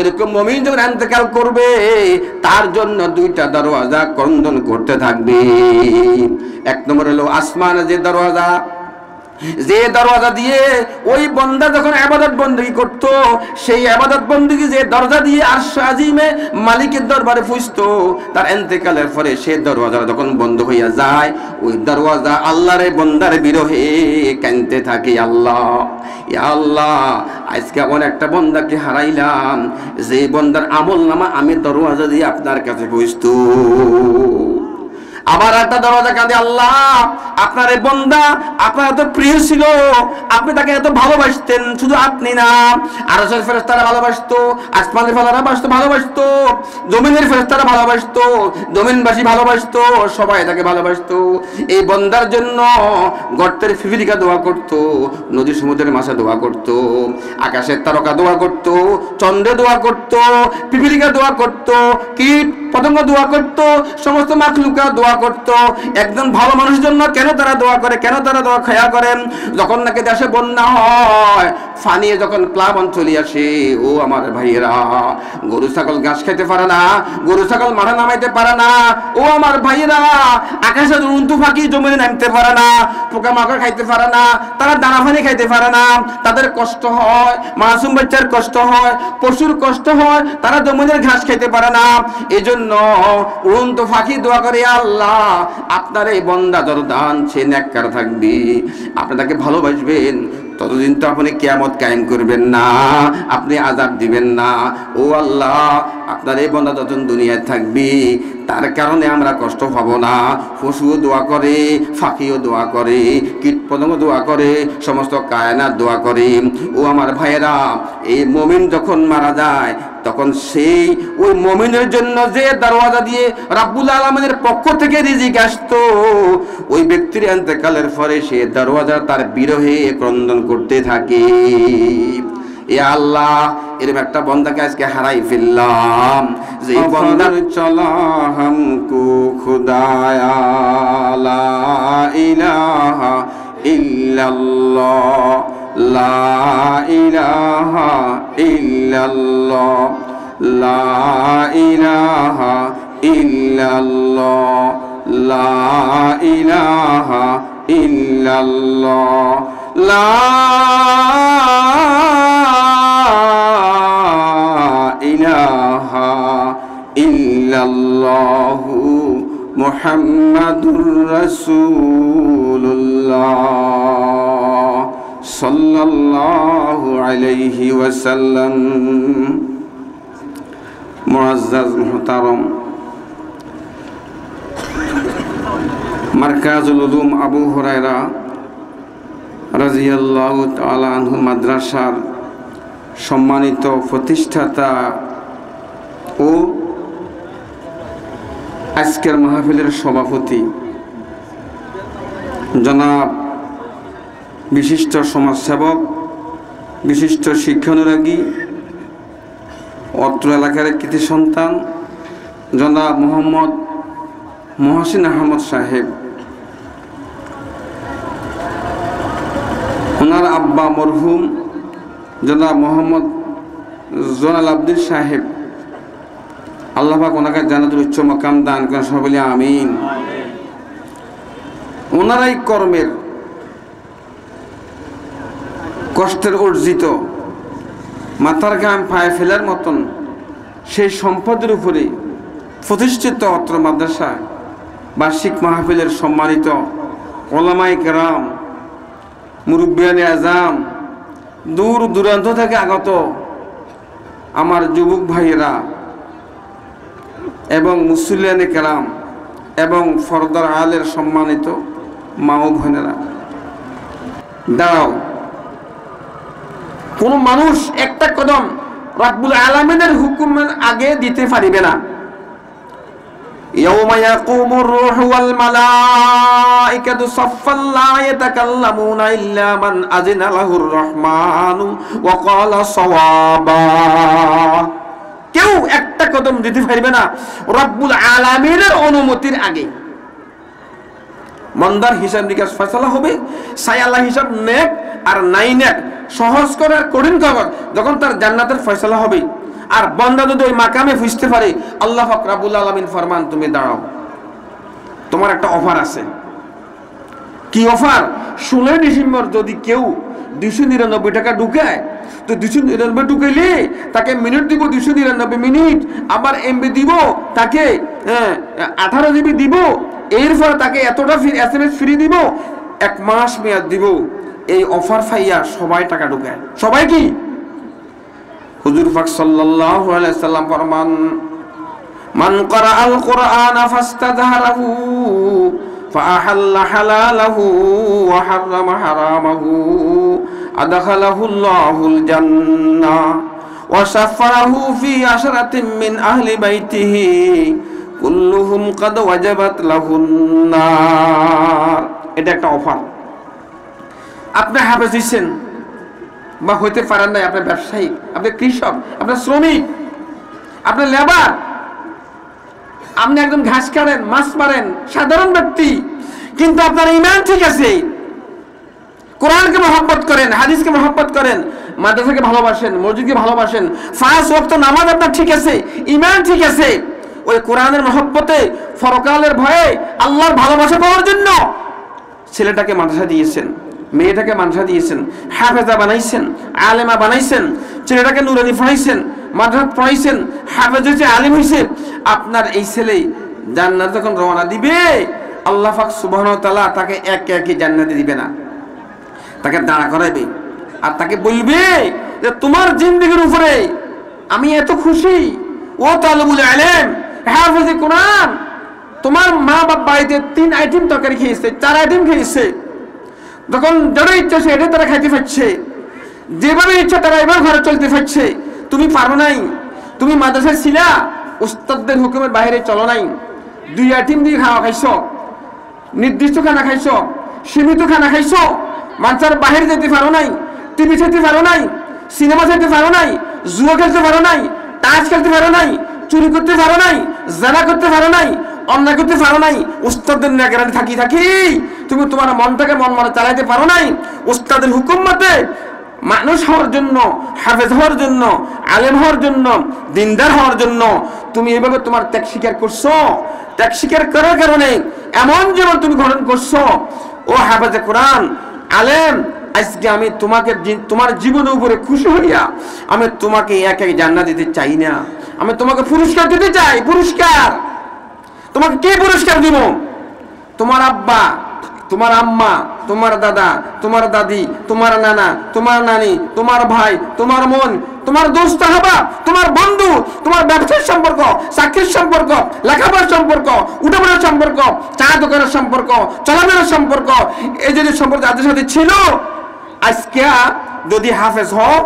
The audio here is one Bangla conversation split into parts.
এরকম মুমিন যখন ইন্তেকাল করবে তার জন্য দুইটা দরওয়াজা ক্রন্দন করতে থাকবে। এক নম্বর হলো আসমানে যে দরওয়াজা, যে দরওয়াজা দিয়ে ওই বান্দা যখন ইবাদত বندگی করত, সেই ইবাদত বندگی যে দরজা দিয়ে আরশ আজিমে মালিকের দরবারে পৌঁছতো, তার ইন্তেকালের পরে সেই দরওয়াজা যখন বন্ধ হইয়া যায়, ওই দরওয়াজা আল্লাহর বান্দার বিরহে কাঁদতে থাকে, আল্লাহ ইয়া আল্লাহ আজকে অনেকটা বান্দাকে হারাইলাম, যে বান্দার আমলনামা আমি দরওয়াজা দিয়ে আপনার কাছে পৌঁছতো। আবার একটা দরওয়াজা কাঁদে, আল্লাহ আপনার এই বান্দা আপনার এত প্রিয় ছিল, আপনি তাকে এত ভালোবাসতেন, শুধু আপনি না আরশের ফেরেশতারা ভালোবাসতো, আসমানের ফেরেশতারা ভালোবাসতো, জমিনের ফেরেশতারা ভালোবাসতো, জমিনবাসী ভালোবাসতো, সবাই তাকে ভালোবাসতো। এই বান্দার জন্য গর্তের পিপীলিকা দোয়া করত, নদী সমুদ্রের মাছে দোয়া করত, আকাশের তারকা দোয়া করত, চন্দ্রে দোয়া করত, পিপীলিকা দোয়া করত, কীট পতঙ্গ দোয়া করত, সমস্ত মাখলুকা দোয়া করত। একজন ভালো মানুষের জন্য কেন তারা দোয়া করে, কেন তারা দোয়া খেয়া করেন? যখন নাকি দেশে বন্যা হয়, ফানিয়ে যখন প্লাবন চলে আসে, ও আমার ভাইয়েরা, গরু ছাগল ঘাস খাইতে পারে না, গরু ছাগল মাঠে নামাইতে পারে না, ও আমার ভাইয়েরা, আকাশে উন্তু ফাঁকি জমিনে নামতে পারে না, পোকা মাকড় খাইতে পারে না, তারা দানা পানি খাইতে পারে না, তাদের কষ্ট হয়, মাসুম বাচ্চার কষ্ট হয়, পশুর কষ্ট হয়, তারা জমিনের ঘাস খাইতে পারে না। এই জন্য উন্তু ফাঁকি দোয়া করে, আল্লাহ আপনার এই বান্দা দরদান সে নেককার থাকবে, আপনি তাকে ভালোবাসবেন, ততদিন তো আপনি কিয়ামত কায়েম করবেন না, আপনি আযাব দিবেন না। ও আল্লাহ আপনার এই বান্দা যতদিন দুনিয়ায় থাকবে তার কারণে আমরা কষ্ট পাবো না। পশুও দোয়া করে, ফাঁকিও দোয়া করে, কীট পতঙ্গ দোয়া করে, সমস্ত কায়নাত দোয়া করে। ও আমার ভাইয়েরা, এই মুমিন যখন মারা যায় তখন সেই ওই মুমিনের জন্য যে দরওয়াজা দিয়ে রাব্বুল আলামিনের পক্ষ থেকে রিজিক আসতো, ওই ব্যক্তির ইন্তেকালের পরে সে দরওয়াজা তার বিরহে ক্রন্দন করতে থাকে। এ আল্লাহ এরকম একটা বান্দাকে আজকে হারাই ফেললাম, যে বান্দার চলা হামকো খুদায়া লা ইলাহা ইল্লাল্লাহ, লা ইলাহা ইল্লাল্লাহ, লা ইলাহা ইল্লাল্লাহ, লা ইলাহা ইল্লাল্লাহ, লা ইলাহা ইল্লাল্লাহু মুহাম্মাদুর রাসূলুল্লাহ সাল্লাল্লাহু আলাইহি ওয়াসাল্লাম। মুআজ্জাজ মুহতারাম, মারকাজুল উলুম আবু হুরায়রা রাদিয়াল্লাহু তাআলা আনহু মাদ্রাসার সম্মানিত প্রতিষ্ঠাতা ও আজকের মাহফিলের সভাপতি জনাব বিশিষ্ট সমাজসেবক, বিশিষ্ট শিক্ষানুরাগী, অত্র এলাকার কৃতি সন্তান জনাব মোহাম্মদ মহসিন আহমদ সাহেব, ওনার আব্বা মরহুম জনাব মোহাম্মদ জোনাল আব্দিন সাহেব, আল্লাহ পাক ওনাকে জান্নাতুল উচ্চ মাকাম দান করেন, সবাই বলি আমিন। ওনারাই কর্মের কষ্টের অর্জিত মাথার ঘাম পায়ে ফেলার মতন সেই সম্পদের উপরে প্রতিষ্ঠিত অত্র মাদ্রাসা বার্ষিক মাহফিলের সম্মানিত ওলামায়ে কেরাম, মুরব্বিয়ানে আজম, দূর দূরান্ত থেকে আগত আমার যুবক ভাইয়েরা এবং মুসল্লিয়ানে কেরাম এবং ফরদার আলের সম্মানিত মা ও বোনেরা, দাঁড়াও। কোন মানুষ একটা কদম রাব্বুল আলামিনের হুকুমের আগে দিতে পারিবে না। ইয়াউমা ইয়াকুমুর রূহু ওয়াল মালাইকাতু সাফফান লা ইয়াতাকাল্লামুনা ইল্লা মান আযিনা লাহুর রহমানু ওয়া ক্বালা সাওয়াবা। কেউ একটা কদম দিতে পারবে না রব্বুল আলামিনের অনুমতির আগে। মন্দার হিসাব নিকাশ ফয়সালা হবে, সায়াল্লাহ হিসাব নেক আর নাই নেক, সহজ করে আর কঠিন খবর যখন তার জান্নাতের ফয়সালা হবে, আর বান্দা যদি ওই মাকামে ফুসতে পারে, আল্লাহ পাক রব্বুল আলামিন ফরমান তুমি দাঁড়াও, তোমার একটা অফার আছে। কি অফার? 16 ডিসেম্বর যদি কেউ 299 টাকা ঢুকায়, তো 299 ঢুকাইলে তাকে মিনিট দিব 299 মিনিট, আবার এমবি দিব তাকে 18 জিবি দিব, এরপর তাকে এতটা SMS ফ্রি দিব, 1 মাস মেয়াদ দিব। এই অফার পাইয়া সবাই টাকা ঢুকায়। সবাই কি? হুজুর পাক সাল্লাল্লাহু আলাইহি সাল্লাম ফরমান, মান ক্বারাআল কুরআনা ফাস্তাযহারাহু ফাআহাল্লা হালালাহু ওয়া হাররামা হারামাহু আদখালাহুল্লাহুল জান্নাহ ওয়া শাফারাহু ফি আশরাতিন মিন আহলি বাইতিহি কুল্লুহুম কাদ ওয়াজাবাত লাহুন নার। এটা একটা অফার। আপনি হাফেজ হইছেন বা হইতে পারেন নাই, আপনি ব্যবসায়ী, আপনি কৃষক, আপনি শ্রমিক, আপনি লেবার, আপনি একদম ঘাস কাটেন, মাছ মারেন, সাধারণ ব্যক্তি, কিন্তু আপনার ঈমান ঠিক আছে, কোরআনকে মহব্বত করেন, হাদিসকে মহব্বত করেন, মাদ্রাসাকে ভালোবাসেন, মসজিদকে ভালোবাসেন, 5 ওয়াক্ত নামাজ আপনার ঠিক আছে, ঈমান ঠিক আছে, ওই কোরআনের মহব্বতে, পরকালের ভয়ে, আল্লাহর ভালোবাসা পাওয়ার জন্য ছেলেটাকে মাদ্রাসা দিয়েছেন, মেয়েটাকে মাদ্রাসা দিয়েছেন, হাফেজা বানাইছেন, আলেমা বানাইছেন, ছেলেটাকে নুরানি পড়াইছেন, মাদ্রাসা পড়াইছেন, হাফেজ হয়েছে, আলেম হয়েছে। আপনার এই ছেলে জান্নাত যখন রওনা দিবে, আল্লাহ পাক সুবহানাহু ওয়া তাআলা তাকে একে একে জান্নাতে দিবে না, তাকে দাঁড়া করাইবে আর তাকে বলবে যে তোমার জিন্দেগির উপরে আমি এত খুশি, ও তালিবুল ইলম, হাফেজে কোরআন, তোমার মা বাবা বাড়িতে 3 আইটেম তরকারি খেয়েছে, 4 আইটেম খেয়েছে, যখন যারা ইচ্ছা সে এটা তারা খাইতে পারছে, যেভাবে ইচ্ছা তারা এবার ঘরে চলতে পারছে, তুমি পারো নাই, তুমি মাদ্রাসায় ছিলা, উস্তাদদের হুকুমের বাইরে চলো নাই, 2 আইটেম দিয়ে খাওয়া খাইছো, নির্দিষ্ট খানা খাইছো, সীমিত খানা খাইছো, মাদ্রাসার বাইরে যেতে পারো নাই, টিভি খেলতে পারো নাই, সিনেমা খেলতে পারো নাই, জুয়া খেলতে পারো নাই, তাস খেলতে পারো নাই, চুরি করতে পারো নাই, জানা করতে পারো নাই, অন্যায় করতে পারো নাই, উস্তাদের নিগরানি থাকি তুমি তোমার মনটাকে মন মনে চালাইতে পারো নাই, উস্তাদের হুকুম মতে মানুষ হওয়ার জন্য, হাফেজ হওয়ার জন্য, আলেম হওয়ার জন্য, দিনদার হওয়ার জন্য তুমি এভাবে তোমার ত্যাগ স্বীকার করছো। ত্যাগ স্বীকার করার কারণে এমন জীবন তুমি গঠন করছো, ও হাফেজে কোরআন, আলেম, আজকে আমি তোমাকে তোমার জীবনের উপরে খুশি হইয়া আমি তোমাকে এক এক জান্নাত দিতে চাই না, আমি তোমাকে পুরস্কার দিতে চাই। পুরস্কার তোমাকে কে পুরস্কার দিব? তোমার আব্বা, তোমার আম্মা, তোমার দাদা, তোমার দাদি, তোমার নানা, তোমার নানি, তোমার ভাই, তোমার মন, তোমার দোস্ত হাবা, তোমার বন্ধু, তোমার ব্যবসার সম্পর্ক, চাকরির সম্পর্ক, লেখাপড়ার সম্পর্ক, উঠাপড়ার সম্পর্ক, চা দোকানের সম্পর্ক, চলাফেরার সম্পর্ক, এই যদি সম্পর্ক যাদের সাথে ছিল, আজকে যদি হাফেজ হও,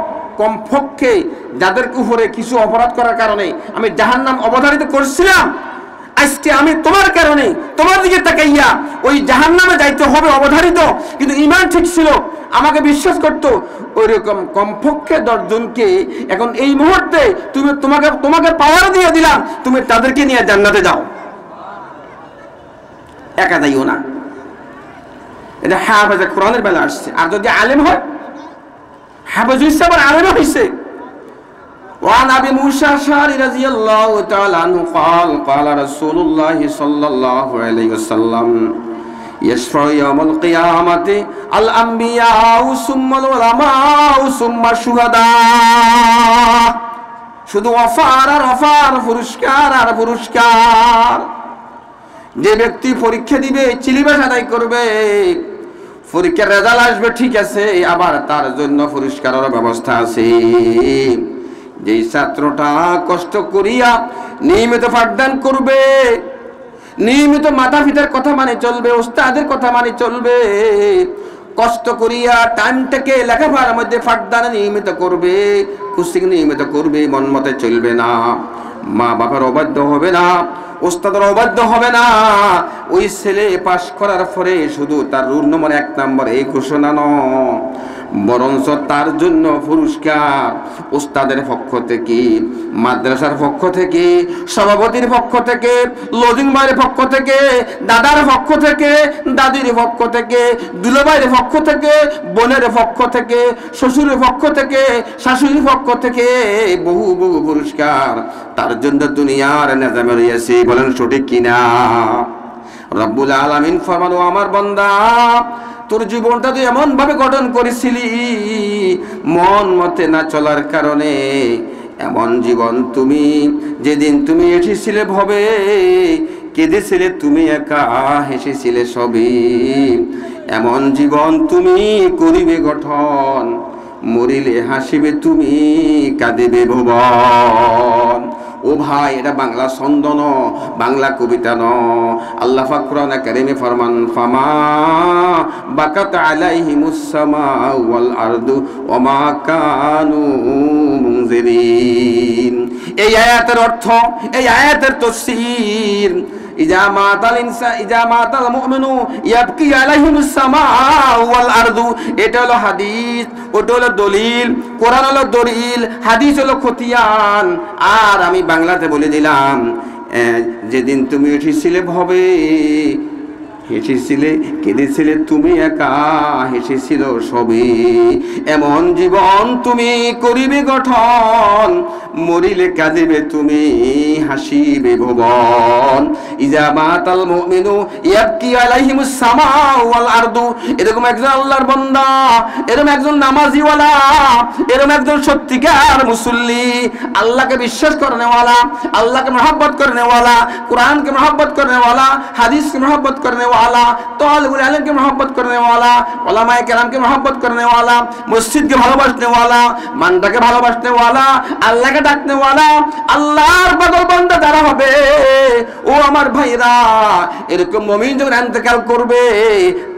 কমপক্ষে যাদের উপরে কিছু অপরাধ করার কারণে আমি জাহান্নাম অবধারিত করছিলাম, আজকে আমি তোমার কারণে তোমার দিকে তাকাইয়া ওই জাহান্নামে যাইতে হবে অবধারিত, কিন্তু ঈমান ঠিক ছিল, আমাকে বিশ্বাস করতো, ওইরকম কমপক্ষে 10 জনকে এখন এই মুহূর্তে তোমাকে পাওয়ার দিয়ে দিলাম, তুমি তাদেরকে নিয়ে জান্নাতে যাও, একা যাইও না। এটা হাফেজে কোরআনের বেলা আসছে। আর যদি আলেম হয়, হাফেজ হইছে আবার আলেম হইছে। وعن أبي موسى الأشعري رضي الله تعالى عنه قال قال رسول الله صلى الله عليه وسلم يشفع يوم القيامة الأنبياء ثم العلماء ثم الشهداء। শুধু অফার আর অফার, পুরস্কার আর পুরস্কার। যে ব্যক্তি পরীক্ষা দিবে, সিলেবাস আদায় করবে, পরীক্ষার রেজাল্ট আসবে ঠিক আছে, আবার তার জন্য পুরস্কারের ব্যবস্থা আছে। যে ছাত্রটা কষ্ট করিয়া নিয়মিত পাঠদান করবে, নিয়মিত মাতা পিতার কথা মানে চলবে, উস্তাদের কথা মানে চলবে, কষ্ট করিয়া টাইমটাকে লেখাপড়ার মধ্যে পাঠদানে নিয়মিত করবে, কোচিং নিয়মিত করবে, মন মতে চলবে না, মা বাবার অবাধ্য হবে না, উস্তাদের অবাধ্য হবে না, ওই ছেলে পাশ করার পরে শুধু তার রোল নম্বর 1 নম্বর এই ঘোষণা নয়, বরঞ্চ তার জন্য পুরস্কার উস্তাদের পক্ষ থেকে, মাদ্রাসার পক্ষ থেকে, সভাপতির পক্ষ থেকে, লজিং ভাইয়ের পক্ষ থেকে, দাদার পক্ষ থেকে, দাদির পক্ষ থেকে, দুলাভাইয়ের পক্ষ থেকে, বোনের পক্ষ থেকে, শ্বশুরের পক্ষ থেকে, শাশুড়ির পক্ষ থেকে বহু বহু পুরস্কার তার জন্য দুনিয়ার নিজামে রয়েছে। বলেন সঠিক কিনা? রব্বুল আলামিন ফরমানো, আমার বান্দা তোর জীবনটা তুই এমন ভাবে গঠন করেছিলি, মন মতে না চলার কারণে এমন জীবন তুমি যেদিন তুমি এসেছিলে ভবে কেঁদেছিলে তুমি একা, হেসেছিলে সবে, এমন জীবন তুমি করিবে গঠন, মরিলে হাসিবে তুমি কাঁদিবে ভুবন। ও ভাই, এটা বাংলা ছন্দ ন, বাংলা কবিতা ন। আল্লাহ পাক কোরআনে কারিমে ফরমান, ফামা বাকাত আলাইহিমুস সামাউ ওয়াল আরদু ওয়া মা কানু মুনজিরিন। এই আয়াতের অর্থ, এই আয়াতের তাফসীর, ইজা মাতাল মুমিনু ইয়াবকি আলাইহিমুস সামাউ ওয়াল আরদু, এটা হলো হাদিস, ওটা হলো দলিল। কোরআন হলো দলিল, হাদিস হলো খতিয়ান। আর আমি বাংলাতে বলে দিলাম, যেদিন তুমি উঠেছিলে ভবে, হেসেছিলে কেঁদেছিলে তুমি একা, হেসেছিল সবে, এমন জীবন তুমি করিবে গঠন, মরিলে কাঁদিবে তুমি হাসিবে ভুবন। ইজা মাতাল মুমিনু ইয়াবকি আলাইহিমুস সামাউ ওয়াল আরদু, এরকম একজন আল্লাহর বান্দা, এরকম একজন নামাজিওয়ালা, এরকম একজন সত্যিকার মুসল্লি, আল্লাহকে বিশ্বাস করনেওয়ালা, আল্লাহকে মহব্বত করনেওয়ালা, কোরআনকে মহব্বত করনেওয়ালা, হাদিসকে মহব্বত করনেওয়ালা, তালিবুল ইলমকে মহব্বত করনেওয়ালা, উলামায়ে কেরামকে মহব্বত করনেওয়ালা, মসজিদকে ভালোবাসনেওয়ালা, মানটাকে ভালোবাসনেওয়ালা, আল্লাহকে ডাকনেওয়ালা, আল্লাহর পাগল বান্দা যারা হবে, ও আমার ভাইরা, এরকম মুমিন যখন ইন্তেকাল করবে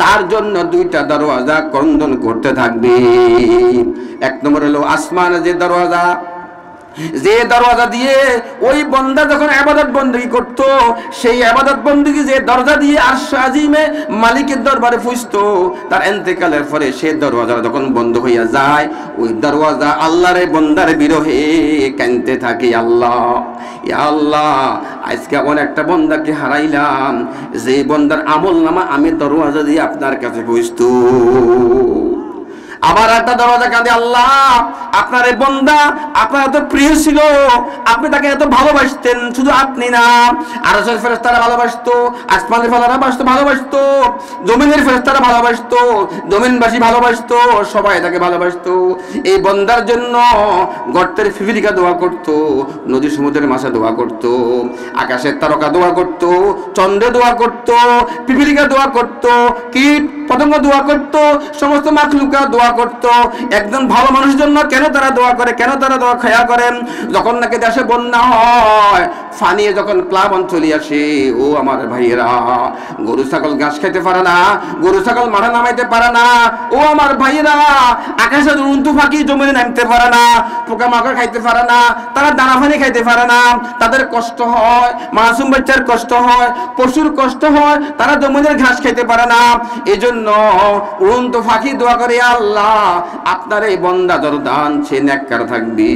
তার জন্য দুইটা দরওয়াজা ক্রন্দন করতে থাকবে। এক নম্বর হলো আসমানে যে দরওয়াজা, যে দরওয়াজা দিয়ে ওই বান্দা যখন ইবাদত বندگی করত, সেই ইবাদত বندگی যে দরজা দিয়ে আরশ আজিমে মালিকের দরবারে পৌঁছতো, তার ইন্তেকালের পরে সেই দরওয়াজা যখন বন্ধ হইয়া যায়, ওই দরওয়াজা আল্লাহর বান্দার বিরহে কাঁদতে থাকে, আল্লাহ ইয়া আল্লাহ, আজকে এমন একটা বান্দাকে হারাইলাম যে বান্দার আমলনামা আমি দরওয়াজা দিয়ে আপনার কাছে পৌঁছতো। আবার একটা দরজা কাঁদে, আল্লাহ আপনার এই বান্দা আপনার এত প্রিয় ছিল, আপনি তাকে এত ভালোবাসতেন, শুধু আপনি না, আরশের ফেরেশতারা ভালোবাসতো, আসমানের ফেরেশতারা ভালোবাসতো, জমিনের ফেরেশতারা ভালোবাসতো, জমিনবাসী ভালোবাসতো, সবাই তাকে ভালোবাসতো। এই বান্দার জন্য গর্তের ফিফিলিকা দোয়া করত, নদী সমুদ্রের মাছে দোয়া করত, আকাশের তারকা দোয়া করত, চন্দ্রে দোয়া করত, পিপিলিকা দোয়া করত, কীট পতঙ্গ দোয়া করত, সমস্ত মাখলুকা দোয়া করত। একজন ভালো মানুষের জন্য কেন তারা দোয়া করে, কেন তারা দোয়া খেয়া করেন? যখন নাকি দেশে বন্যা হয়, ফানিয়ে যখন প্লাবন চলে আসে, ও আমার ভাইয়েরা, গরু ছাগল ঘাস খাইতে পারে না, গরু ছাগল মাঠে নামাইতে পারে না, ও আমার ভাইয়েরা, আকাশে উন্তু ফাঁকি জমিনে নামতে পারে না, পোকা মাকড় খাইতে পারে না, তারা দানা পানি খাইতে পারে না, তাদের কষ্ট হয়, মাসুম বাচ্চার কষ্ট হয়, পশুর কষ্ট হয়, তারা জমিনের ঘাস খাইতে পারে না। এই জন্য উন্তু ফাঁকি দোয়া করে, আল্লাহ আপনার এই বান্দা যত দান সে নেককার থাকবে,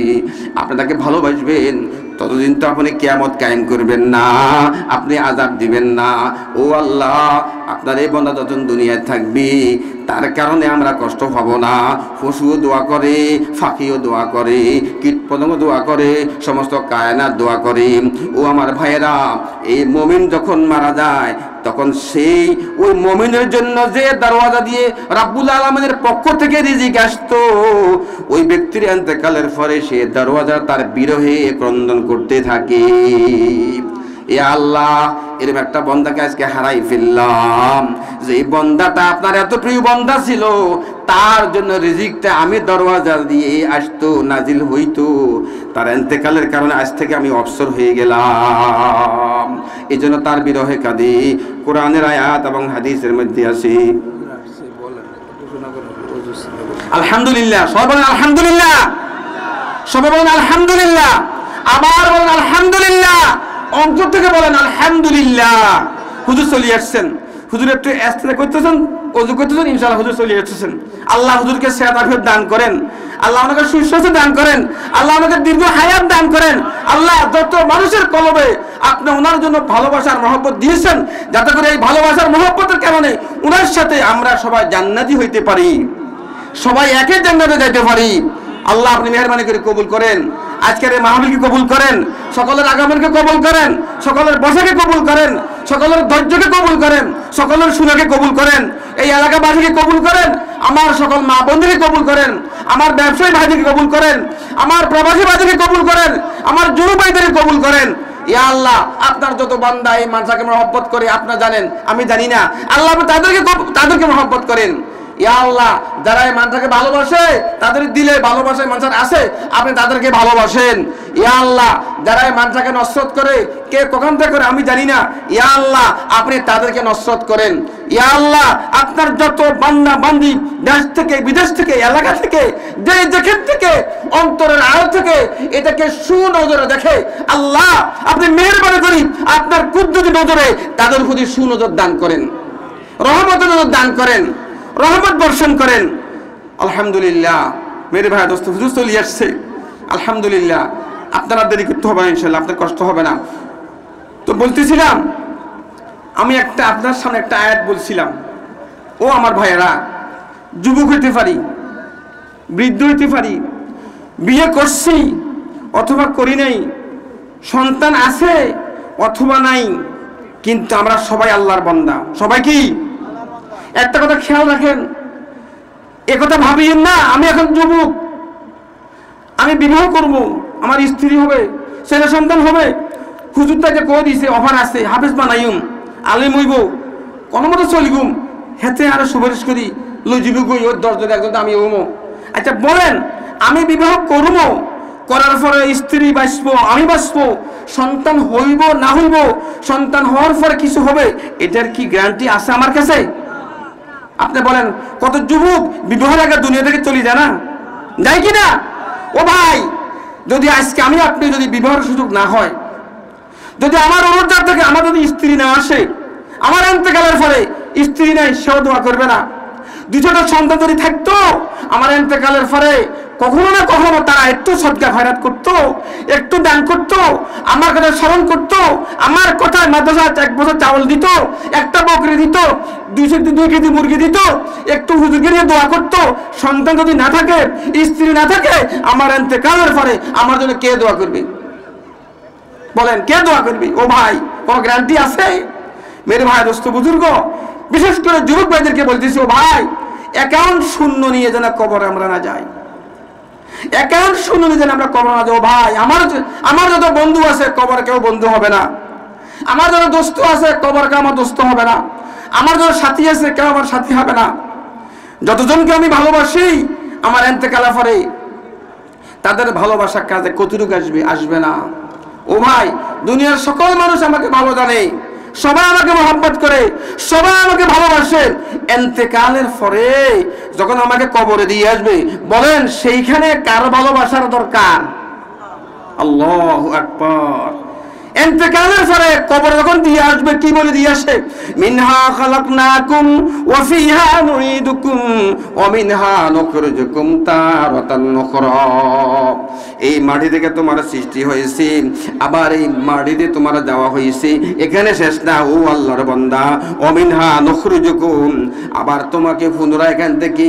আপনি তাকে ভালোবাসবেন, ততদিন তো আপনি কিয়ামত কায়েম করবেন না, আপনি আযাব দিবেন না। ও আল্লাহ, আপনার এই বান্দা যতদিন দুনিয়ায় থাকবে তার কারণে আমরা কষ্ট পাবো না। পশুও দোয়া করে, ফাঁকিও দোয়া করে, কীট পতঙ্গ দোয়া করে, সমস্ত কায়নাত দোয়া করে। ও আমার ভাইয়েরা, এই মুমিন যখন মারা যায় তখন সেই ওই মুমিনের জন্য যে দরওয়াজা দিয়ে রাব্বুল আলামিনের পক্ষ থেকে রিজিক আসতো, ওই ব্যক্তির ইন্তেকালের পরে সে দরওয়াজা তার বিরহে ক্রন্দন করতে থাকে। এ আল্লাহ, এরকম একটা বান্দাকে আজকে হারাই ফেললাম, যে বান্দাটা আপনার এত প্রিয় বান্দা ছিল, তার জন্য রিজিকটা আমি দরওয়াজা দিয়ে আসতো, নাজিল হইতো, তার ইন্তেকালের কারণে আজ থেকে আমি অবসর হয়ে গেলাম। এই জন্য তার বিরহে কাঁদি। কোরআনের আয়াত এবং হাদিসের মধ্যে আছে। আলহামদুলিল্লাহ, সবাই বলেন আলহামদুলিল্লাহ, সবাই বলেন আলহামদুলিল্লাহ, আবার বলেন আলহামদুলিল্লাহ, অন্তর থেকে বলেন আলহামদুলিল্লাহ। হুজুর চলে আসছেন, হুজুর একটু ইস্তেজা করতেছেন, ওযু করতেছেন, ইনশাআল্লাহ হুজুর চলে যাচ্ছেন। আল্লাহ হুজুরকে সেহত আফিয়ত দান করেন, আল্লাহ ওনাকে সুস্বাস্থ্য দান করেন, আল্লাহ ওনাকে দীর্ঘ হায়াত দান করেন। আল্লাহ যত মানুষের কলবে আপনি ওনার জন্য ভালোবাসার মহব্বত দিয়েছেন, যাতে করে এই ভালোবাসার মহব্বতের কারণে ওনার সাথে আমরা সবাই জান্নাতি হইতে পারি, সবাই একই জান্নাতে যাইতে পারি। আল্লাহ আপনি মেহেরবানি করে কবুল করেন, আজকের এই মাহফিলকে কবুল করেন, সকলের আগমনকে কবুল করেন, সকলের বসাকে কবুল করেন, সকলের ধৈর্যকে কবুল করেন, সকলের সুনাকে কবুল করেন, এই এলাকাবাসীকে কবুল করেন, আমার সকল মা বন্ধুকে কবুল করেন, আমার ব্যবসায়ী ভাইদেরকে কবুল করেন, আমার প্রবাসী ভাইদেরকে কবুল করেন, আমার যুবক ভাইদেরকে কবুল করেন। ইয়া আল্লাহ, আপনার যত বান্দা এই মানুষকে মহব্বত করে আপনারা জানেন, আমি জানি না। আল্লাহ তাদেরকে মহব্বত করেন। ইয়া আল্লাহ, যারা এই মানুষকে ভালোবাসে, তাদের দিলে ভালোবাসায় মানুষ আছে, আপনি তাদেরকে ভালোবাসেন। ইয়া আল্লাহ, যারা এই মানুষকে নসরত করে, কে কখন থেকে করে আমি জানি না, ইয়া আল্লাহ আপনি তাদেরকে নসরত করেন। ইয়া আল্লাহ, আপনার যত বান্দা বান্দি দেশ থেকে বিদেশ থেকে এলাকা থেকে যেখান থেকে অন্তরের আড় থেকে এটাকে সুনজরে দেখে, আল্লাহ আপনি মেহেরবানি করি আপনার কুদরতি নজরে তাদের প্রতি সুনজর দান করেন, রহমতের নজর দান করেন, রহমত বর্ষণ করেন। আলহামদুলিল্লাহ মেরে ভাই দোস্ত হুজুর চলে আসছে, আলহামদুলিল্লাহ। আপনারা দেরি করতে হবে না, ইনশাআল্লাহ আপনার কষ্ট হবে না। তো বলতেছিলাম, আমি আপনার সামনে একটা আয়াত বলছিলাম। ও আমার ভাইয়েরা, যুবক হইতে পারি, বৃদ্ধ হইতে পারি, বিয়ে করছি অথবা করি নাই, সন্তান আছে অথবা নাই, কিন্তু আমরা সবাই আল্লাহর বান্দা। সবাই কি? একটা কথা খেয়াল রাখেন, একথা ভাবিয়েন না আমি এখন যুবক, আমি বিবাহ করব, আমার স্ত্রী হবে, ছেলে সন্তান হবে, হুজুর তাকে কয়ে দিয়েছে অফার আছে, হাফেজ বানাইম, আলিম হইব, কোনো মতো চলিগুম, হেতে আরো সুপারিশ করি লই যাবি গই ওর 10 জন একজন আমি হবো। আচ্ছা বলেন, আমি বিবাহ করবো, করার পরে স্ত্রী বাঁচবো, আমি বাঁচবো, সন্তান হইব না হইব, সন্তান হওয়ার পরে কিছু হবে, এটার কি গ্যারান্টি আছে আমার কাছে? আপনি বলেন, কত যুবক বিবাহের আগে দুনিয়া থেকে চলে যায় না, যায় কি না? ও ভাই, যদি আজকে আমি আপনি যদি বিবাহের সুযোগ না হয়, যদি আমার অনুরোধ থেকে আমার যদি স্ত্রী না আসে, আমার ইন্তেকালের পরে স্ত্রী নাই, সেও দোয়া করবে না। 2টা সন্তান যদি থাকতো, আমার ইন্তেকালের পরে কখনো না কখনো তারা একটু সদকা খয়রাত করতো, একটু দান করতো, আমার কথা স্মরণ করতো, আমার কথায় মাদ্রাসা 1 বছর চাউল দিত, একটা বকরি দিত, 2 কেজি মুরগি দিত, একটু হুজুরকে নিয়ে দোয়া করতো। সন্তান যদি না থাকে, স্ত্রী না থাকে, আমার ইন্তেকালের পরে আমার জন্য কে দোয়া করবে? বলেন, কে দোয়া করবে? ও ভাই, কোনো গ্যারান্টি আছে? মেরে ভাই দোস্ত বুজুর্গ, বিশেষ করে যুবক ভাইদেরকে বলতেছি, ও ভাই, অ্যাকাউন্ট শূন্য নিয়ে যেন কবরে আমরা না যাই, অ্যাকাউন্ট শূন্য নিয়ে যেন আমরা কবরে না যাই। ও ভাই, আমার যত বন্ধু আছে কবরে কেউ বন্ধু হবে না, আমার যত দোস্ত আছে কবরে কেউ আমার দোস্ত হবে না, আমার যত সাথী আছে কেউ আমার সাথী হবে না। যতজনকে আমি ভালোবাসি, আমার ইন্তেকালের পরে তাদের ভালোবাসার কাজে কতটুকু আসবে না। ও ভাই, দুনিয়ার সকল মানুষ আমাকে ভালো জানে, সবাই আমাকে মহব্বত করে, সবাই আমাকে ভালোবাসে, ইন্তেকালের পরে যখন আমাকে কবরে দিয়ে আসবে, বলেন সেইখানে কার ভালোবাসার দরকার? আল্লাহু আকবার। ইন্তেকালের পরে কবরে যখন দিয়ে আসবে, কি বলে দিয়ে আসে? মিনহা খালাকনাকুম ওয়া ফিহা নুইদুকুম ওয়া মিনহা নুখরিজুকুম তারাতান নুখরা। এই মাটি থেকে তোমার সৃষ্টি হয়েছে, আবার এই মাটিতে তোমার যাওয়া হয়েছে, এখানে শেষ না। ও আল্লাহর বান্দা, ওয়া মিনহা নুখরিজুকুম, আবার তোমাকে পুনরায় এখান থেকে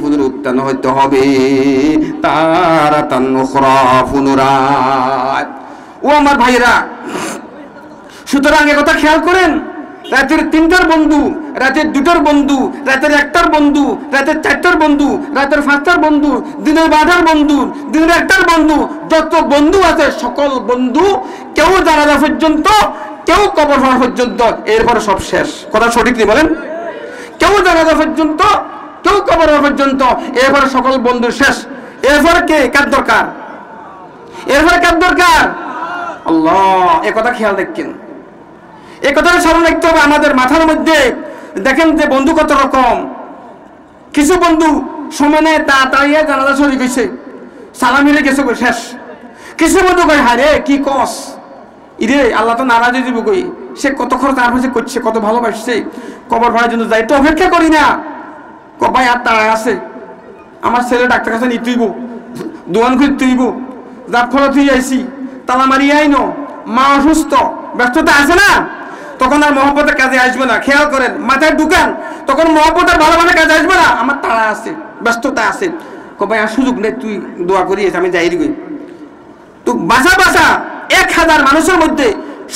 পুনরুত্থান হতে হবে, তারাতান নুখরা, পুনরায়। ও আমার ভাইরা, সুতরাং একথা খেয়াল করেন, রাতের 3টার বন্ধু, রাতের 2টার বন্ধু, রাতের 1টার বন্ধু, রাতের 4টার বন্ধু, রাতের 5টার বন্ধু, দিনের 12টার বন্ধু, দিনের 1টার বন্ধু, যত বন্ধু আছে সকল বন্ধু কেউ জানাজা পর্যন্ত, কেউ কবর হওয়া পর্যন্ত, এরপরে সব শেষ। কথা সঠিক নেই বলেন? কেউ জানাজা পর্যন্ত, কেউ কবর হওয়া পর্যন্ত, এরপরে সকল বন্ধু শেষ। এরপরে কার দরকার? এরপরে কার দরকার? আল্লাহ। একথা খেয়াল রাখেন, একথা স্মরণ রাখতে হবে আমাদের মাথার মধ্যে। দেখেন যে বন্ধু কত রকম। কিছু বন্ধু সময় নেয়, তাড়াতাড়ি জানাজা শরীক হয়েছে, সালামিরে গেছে, শেষ। কিছু বন্ধু কয়, হায় রে কি কস, ইরে আল্লাহ তো নারাজ হয়ে যাবো, কই সে কত খরচ আর হয়েছে করছে, কত ভালোবাসছে, কবর ভাড়ার জন্য যাই, তো অপেক্ষা করি না। ভাই আর তারা আছে, আমার ছেলে ডাক্তার কাছে নিয়ে তুইব, দোয়ান খুঁজ তুইব, যার ফলে তুই আইসি, তালা মারিয়ে আইনো, মা অসুস্থ, ব্যস্ততা আছে না, তখন আর মহব্বতের কাজে আসবে না। খেয়াল করেন, মাথায় ঢুকান, তখন মহব্বতের ভালোবাসার কাজে আসবে না। আমার তাড়া আছে, ব্যস্ততা আছে, ভাই আর সুযোগ নেই, তুই দোয়া করিস, আমি যাই গই। তো বাসা 1000 মানুষের মধ্যে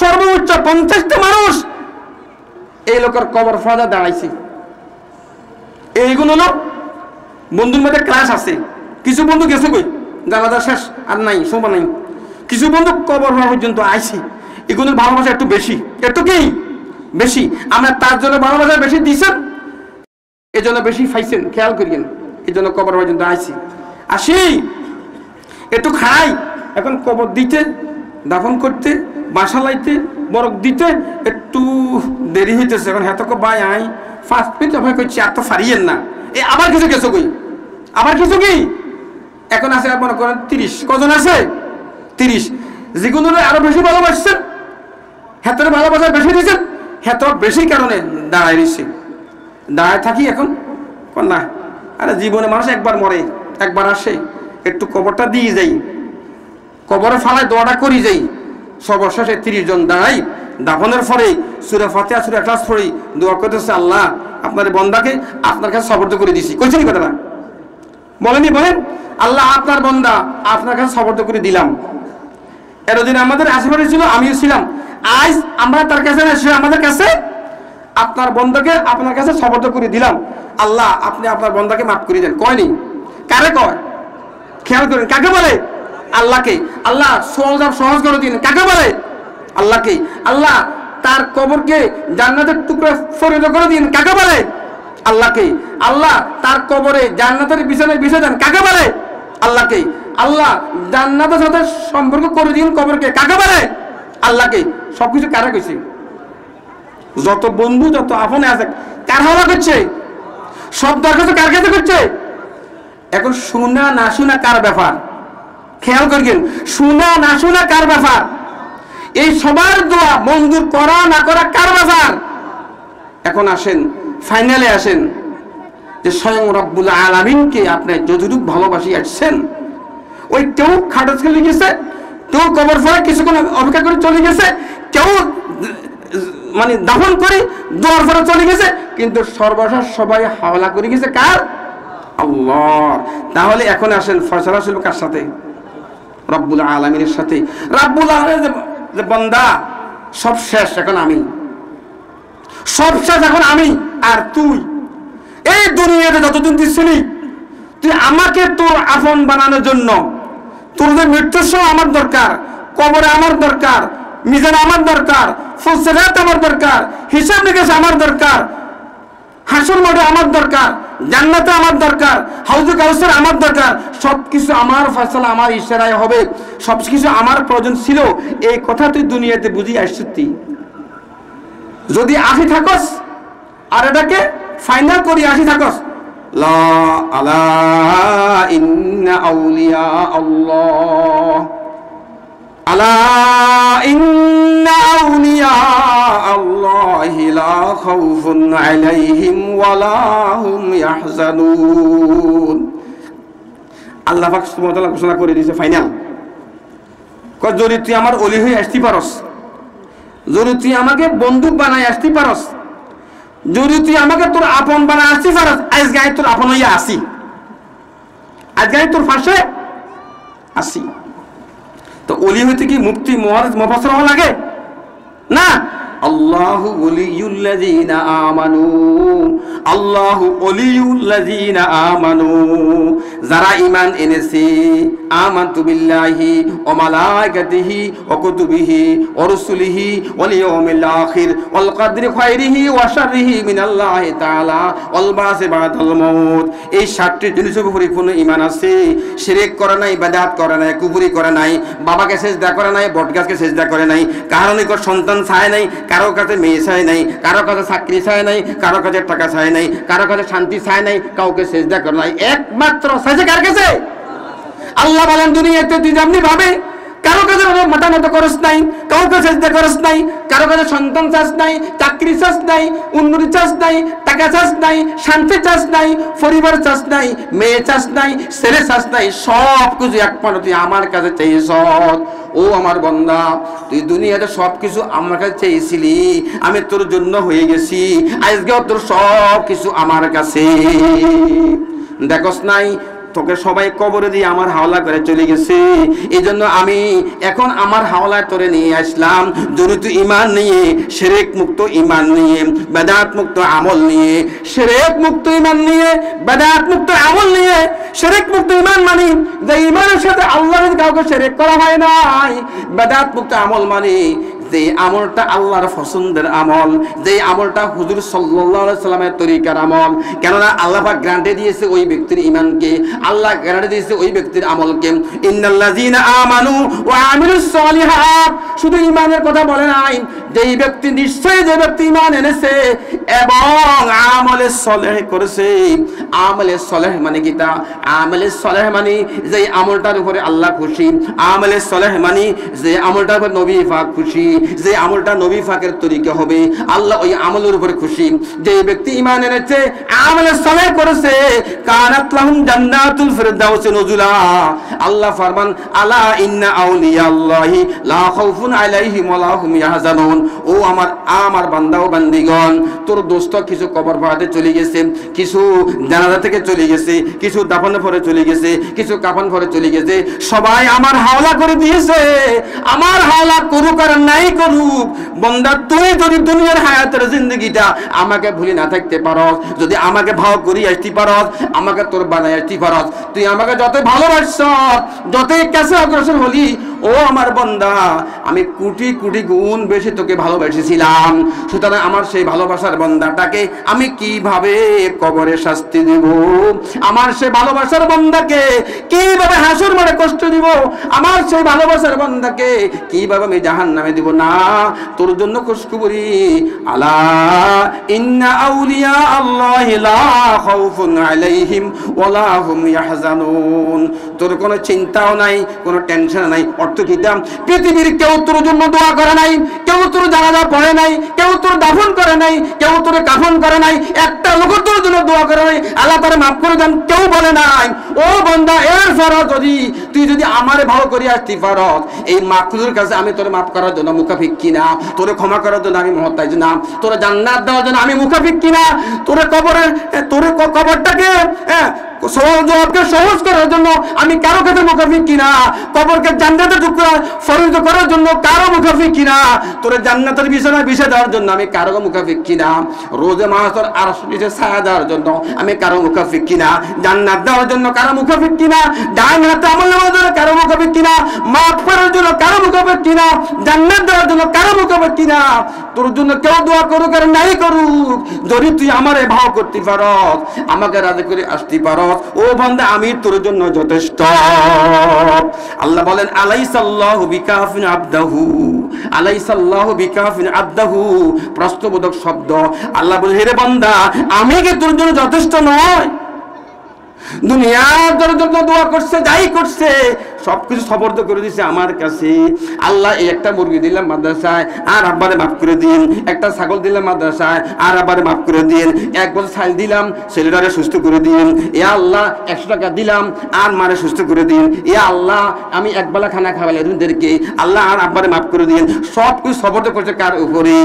সর্বোচ্চ 50টা মানুষ এই লোকের কবর ফাঁদা দাঁড়াইছে। এইগুলো হলো বন্ধুর মধ্যে ক্লাস আছে, কিছু বন্ধু গেছে কই, জানাজা শেষ আর নাই, সময় নাই। কিছু বন্ধু কবর হওয়া পর্যন্ত আইছে। এগুলোর ভালোবাসা একটু বেশি, একটু কি বেশি। আমরা তার জন্য ভালোবাসা বেশি দিয়েছেন, এই জন্য বেশি পাইছেন, খেয়াল করিয়েন। এই জন্য কবর পর্যন্ত আইছি, আসি একটু খাই। এখন কবর দিতে, দাফন করতে, বাসা লাইতে, বরফ দিতে একটু দেরি হইতেছে। এখন হ্যাঁ তো ভাই আই 5 মিনিট অপেক্ষা করছি, আর তো ফারিয়েন না। এই আবার কিছু গেছো কই, আবার কিছু কি এখন আছে মনে করেন 30। কজন আছে? 30। যেগুলো আরো বেশি ভালোবাসছেন, হেতরে ভালোবাসা বেশি দিয়েছেন, হেত বেশি কারণে দাঁড়ায় রয়েছে। দাঁড়ায় থাকি এখন না, আরে জীবনে মানুষ একবার মরে, একবার আসে, একটু কবরটা দিয়ে যাই, কবরে ফালায় দোয়াটা করি যাই। সর্বশেষে 30 জন দাঁড়াই, দাফনের পরে সূরা ফাতিহা, সূরা ইখলাস পড়ি, দোয়া করতেছে, আল্লাহ আপনার বন্দাকে আপনার কাছে সুপর্দ করে দিছি। কইছেন কথাটা? বলেনি? বলেন, আল্লাহ আপনার বন্দা আপনার কাছে সুপর্দ করে দিলাম। এতদিন আমাদের আশেপাশে ছিল, আমিও ছিলাম, আজ আমরা তার কাছে না, সে আমাদের কাছে। আপনার বন্দাকে আপনার কাছে সুপর্দ করে দিলাম, আল্লাহ আপনি আপনার বন্দাকে মাফ করে দেন। কয়নি? কারে কয়? খেয়াল করেন, কাকে বলে? আল্লাহকে। আল্লাহ সহজ করে দিন, কাকে বলে? আল্লাহকে। আল্লাহ তার কবরকে জান্নাতের টুকরা পরিণত করে দিন, কাকে বলে? আল্লাহকে। আল্লাহ তার কবরে জান্নাতের বিছানায় বিছিয়ে দেন, কাকে বলে? আল্লাহকে। আল্লাহ জান্নাতের সাথে সম্পর্ক করে দিন কবরকে, কাকে বলে? আল্লাহকে। সবকিছু কারা কইছে? যত বন্ধু, যত আপনে আছে, কার হাওয়া করছে? সব দরকার কার কাছে করছে? এখন শোনা না শোনা কার ব্যাপার? খেয়াল করবেন, শোনা না শোনা কার ব্যাপার? এই সবার দোয়া মঞ্জুর করা না করা কার ব্যাপার? এখন আসেন, ফাইনালে আসেন, যে স্বয়ং রব্বুল আলামিনকে আপনি যতটুকু ভালোবাসি আসছেন, ওই কেউ খাটাস চলে গেছে, কেউ কবর ফেলে কিছুক্ষণ অপেক্ষা করে চলে গেছে, কেউ মানে দাফন করে দোয়ার ফেলে চলে গেছে, কিন্তু সর্বশেষ সবাই হাওলা করে গেছে কার? আল্লাহ। তাহলে এখন আসেন, ফয়সালা শুনবো কার সাথে? রব্বুল আলামিনের সাথে। রব্বুল আলামিন যে বান্দা সব শেষ, এখন আমি সব শেষ, এখন আমি আর তুই এই দুনিয়াতে যতদিন ছিলি, তুই আমাকে তোর আপন বানানোর জন্য, তোর যে মৃত্যুর সময় আমার দরকার, কবরে আমার দরকার, মিজান আমার দরকার, ফুলসিরাত আমার দরকার, হিসাব নিকাশ আমার দরকার, হাসর মাঠে আমার দরকার, জান্নাতে আমার দরকার, হাউজে কাউসার আমার দরকার, সবকিছু আমার ফয়সালা, আমার ইশারায় হবে, সবকিছু আমার প্রয়োজন ছিল। এই কথা তুই দুনিয়াতে বুঝি আসছিস। তুই যদি আসি থাকস, আর এটাকে ফাইনাল করি আসি থাকস, লা আলা ইন্না আউলিয়া আল্লাহ, আলা ইন্না আউলিয়া আল্লাহি লা খাউফুন আলাইহিম ওয়া লা হুম ইয়াহজানুন। আল্লাহ পাক সুবহানাহু ওয়া তাআলা ঘোষণা করে দিয়েছে ফাইনাল, যদি তুই আমার ওলি হয়ে আসতে পারস, যদি তুই আমাকে বন্দুক বানাই আসতে পারস, যদি তুই আমাকে তোর আপন বানাই আসতে পারস, আজকে আমি তোর আপন হইয়া আসি, আজকে আমি তোর পাশে আসি। তো ওলি হইতে কি মুফতি মুফাসসির হওয়া লাগে না? আল্লাহু ওলিয়ুল্লাযীনা আমানু, আল্লাহু ওলিয়ুল্লাযীনা আমানু, যারা ঈমান এনেছে, আমানতু বিল্লাহি ওয়া মালাইকাতিহি ওয়া কুতুবিহি ওয়া রুসুলিহি ওয়াল ইয়াউমিল আখির ওয়াল কদরি খায়রিহি ওয়া শাররিহি মিনাল্লাহি তাআলা ওয়াল বাসি বাদাল মাউত। এই 7টি জিনিসের উপরে পূর্ণ ঈমান আছে। শিরক করে নাই, বিদআত করে নাই, কুফরি করে নাই, বাবাকে সিজদা করে নাই, বটগাছকে সিজদা করে নাই, কারো নিকট সন্তান চায় নাই, কারো কাছে মেয়ে চায় নাই, কারো কাছে চাকরি চায় নাই, কারো কাছে টাকা চায় নাই, কারো কাছে শান্তি চায় নাই, কাউকে সিজদা করে নাই, একমাত্র চাইছে কার কাছে? আল্লাহ বলেন, দুনিয়াতে তুই যেমনি ভাবে কারো কাছে মাথা নত করস নাই, কাউকে চেষ্টা করস নাই, কারো কাছে সন্তান চাস নাই, চাকরি চাস নাই, উন্নতি চাস নাই, টাকা চাস নাই, শান্তি চাস নাই, পরিবার চাস নাই, মেয়ে চাস নাই, ছেলে চাস নাই, সব কিছু একমাত্র তুই আমার কাছে চাইছ। ও আমার বান্দা, তুই দুনিয়াতে সব কিছু আমার কাছে চেয়েছিলি, আমি তোর জন্য হয়ে গেছি, আজকেও তোর সব কিছু আমার কাছে। দেখস নাই তোকে সবাই কবরে দিয়ে আমার হাওলা করে চলে গেছে, এই জন্য আমি এখন আমার হাওলায় তোরে নিয়ে আসলাম। যদি তুই ইমান নিয়ে, শিরক মুক্ত ইমান নিয়ে, বেদাত মুক্ত আমল নিয়ে, শিরক মুক্ত ইমান নিয়ে, বেদাত মুক্ত আমল নিয়ে, শিরক মুক্ত ইমান মানে যে ইমানের সাথে আল্লাহর কাউকে শিরক করা হয় নাই, বেদাত মুক্ত আমল মানে যে আমলটা আল্লাহর পছন্দের আমল, যে আমলটা হুজুর সাল্লাল্লাহু আলাইহি সাল্লামের তরিকার আমল। কেননা আল্লাহ পাক গ্যারান্টি দিয়েছে ওই ব্যক্তির ঈমানকে, আল্লাহ গ্যারান্টি দিয়েছে ওই ব্যক্তির আমলকে। ইন্নাল্লাযীনা আমানু ওয়া আমিলুস সালিহাত, শুধু ঈমানের কথা বলে নাই, যেই ব্যক্তি নিশ্চয়ই যে ব্যক্তি ঈমান এনেছে এবং আমলে সালেহ করেছে। আমলে সালেহ মানে কি? তা আমলে সালেহ মানে যে আমলটার উপরে আল্লাহ খুশি, আমলে সালেহ মানে যে আমলটার উপর নবী পাক খুশি, যে আমলটা নবী পাকের তরিকা হবে, আল্লাহ ওই আমলের উপরে খুশি। যে ব্যক্তি ঈমান এনেছে, আমলে সালেহ করেছে, কানাত লাহুম জান্নাতুল ফিরদাউস নুজুলা। আল্লাহ ফরমান, আলা ইন্না আউলিয়া আল্লাহি লা খাউফুন আলাইহিম ওয়া লা হুম ইয়াহজানুন। ও আমার বান্দা ও বান্দিগণ, তোর দোস্ত কিছু কবর পাড়াতে চলে গেছে, কিছু জানাজা থেকে চলে গেছে, কিছু দাফন পরে চলে গেছে, কিছু কাফন পরে চলে গেছে, সবাই আমার হাওলা করে দিয়েছে। আমার হাওলা করুক আর নাই করুক, বান্দা তুই যদি দুনিয়ার হায়াতের জিন্দগিটা আমাকে ভুলে না থাকতে পারস, যদি আমাকে ভাও করি আসতে পারস, আমাকে তোর বানাই আসতে পারস, তুই আমাকে যত ভালোবাসছ, যতই কাছে অগ্রসর হলি, ও আমার বান্দা, আমি কোটি কোটি গুণ বেশি তোকে ভালোবেসেছিলাম। সুতরাং আমার সেই ভালোবাসার বান্দাটাকে আমি কিভাবে কবরে শাস্তি দিব? আমার সেই ভালোবাসার বান্দাকে কিভাবে হাসর মাঠে কষ্ট দিব? আমার সেই ভালোবাসার বান্দাকে কিভাবে আমি জাহান্নামে দিব? না, তোর জন্য খুশখবরি, আলা ইন্না আউলিয়া আল্লাহি লা খাউফুন আলাইহিম ওয়া লা হুম ইয়াহজানুন। তোর কোনো চিন্তাও নাই, কোনো টেনশন নাই। অর্থ কি? পৃথিবীর কেউ তোর জন্য দোয়া করে নাই, কেউ তোর জানাজা পড়ে নাই, কেউ তোর দাফন করে নাই, কেউ তোর কাফন করে নাই, একটা লোক তোর জন্য দোয়া করে নাই, আল্লাহ তারে মাফ করে দেন, কেউ বলে নাই। ও বান্দা, এর ফরজ তুই যদি আমারে ভালো করে আসতে পারস, এই মাকলুর কাছে আমি তোরে মাফ করার জন্য মুখাফিক কিনা, তোরে ক্ষমা করার জন্য আমি মহতাজ না, তোরে জান্নাত দেওয়ার জন্য আমি মুখাফিক কিনা, তোরে কবরটাকে সহজ করার জন্য আমি কারো কাছে মুখাফিক কিনা, কবরকে জান্নাতের টুকরা পরিণত করার জন্য কারো মুখাফিক কিনা, তোরে জান্নাতের বিছানা বিছিয়ে দেওয়ার জন্য আমি কারো মুখাফিক কিনা, রোজে মাহাসর আরশ নিচে ছায়া দেওয়ার জন্য আমি কারো মুখাফিক কিনা, জান্নাত দেওয়ার জন্য কারো মুখাফিক কিনা, ডান হাতে আমল নেওয়ার জন্য কারো মুখাফিক কিনা, মাফ করার জন্য কারো মুখাফিক কিনা, জান্নাত দেওয়ার জন্য কারো মুখাফিক কিনা। তোর জন্য কেউ দোয়া করুক আর নাই করুক, যদি তুই আমারে ভাও করতে পারস, আমাকে রাজি করে আসতে পারস, ও বান্দা, আমি তোর জন্য যথেষ্ট। আল্লাহ বলেন, আলাইসাল্লাহু বিকাফিন আবদাহু, আলাইসাল্লাহু বিকাফিন আবদাহু, প্রশ্নবোধক শব্দ। আল্লাহ বলে, হে রে বান্দা, আমি কি তোর জন্য যথেষ্ট নয়? দুনিয়ার জন্য দোয়া করছে, যাই করছে, সবকিছু সবর্দ করে দিছে আমার কাছে। আল্লাহ, এই একটা মুরগি দিলাম মাদ্রাসায়, আর আব্বারে মাফ করে দিন। একটা ছাগল দিলাম মাদ্রাসায়, আর আব্বারে মাফ করে দিন। এক বছর ছাল দিলাম, ছেলেটারে সুস্থ করে দিন। এ আল্লাহ, 100 টাকা দিলাম, আর মারে সুস্থ করে দিন। এ আল্লাহ, আমি একবেলা খানা খাওয়াই এদেরকে, আল্লাহ আর আব্বারে মাফ করে দিন। সবকিছু সবর্দ করছে কার উপরে?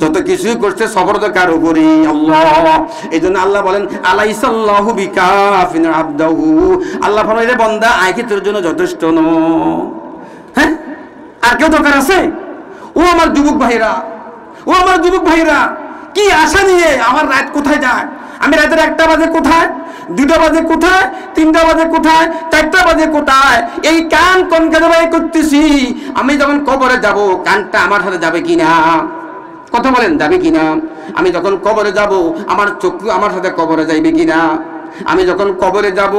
যত কিছুই করছে সবর্দ কার উপরে? আল্লাহ। এই জন্য আল্লাহ বলেন, আলাইসাল্লাহু বিকাফিন আবদাহু। আল্লাহ বলেন, রে বান্দা, আয় কি তোর জন্য যথেষ্ট ন? হ্যাঁ, আর কেউ দরকার আছে? ও আমার যুবক ভাইরা, ও আমার যুবক ভাইরা, কি আশা নিয়ে আমার রাত কোথায় যায়? আমি রাতের 1টা বাজে কোথায়, 2টা বাজে কোথায়, 3টা বাজে কোথায়, 4টা বাজে কোথায়? এই কান কোন কাজে বাই করতেছি? আমি যখন কবরে যাব, কানটা আমার সাথে যাবে কিনা? কথা বলেন, যাবে কিনা? আমি যখন কবরে যাব, আমার চক্ষু আমার সাথে কবরে যাইবে কিনা? আমি যখন কবরে যাব